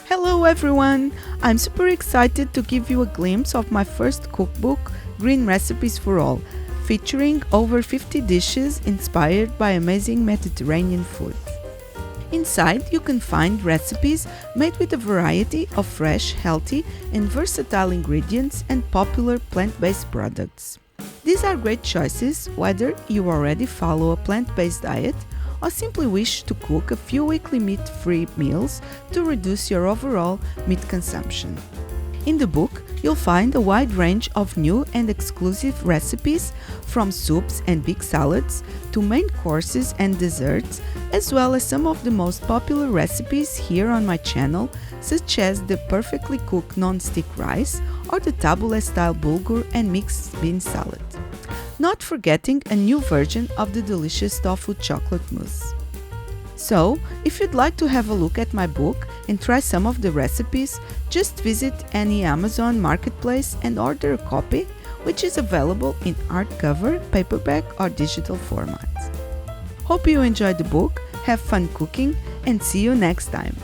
Hello everyone! I'm super excited to give you a glimpse of my first cookbook, Green Recipes for All, featuring over 50 dishes inspired by amazing Mediterranean food. Inside, you can find recipes made with a variety of fresh, healthy, and versatile ingredients and popular plant-based products. These are great choices whether you already follow a plant-based diet or simply wish to cook a few weekly meat-free meals to reduce your overall meat consumption. In the book, you'll find a wide range of new and exclusive recipes, from soups and big salads to main courses and desserts, as well as some of the most popular recipes here on my channel, such as the perfectly cooked non-stick rice or the tabbouleh-style bulgur and mixed bean salad. Not forgetting a new version of the delicious tofu chocolate mousse. So, if you'd like to have a look at my book and try some of the recipes, just visit any Amazon marketplace and order a copy, which is available in hardcover, paperback or digital formats. Hope you enjoyed the book, have fun cooking, and see you next time!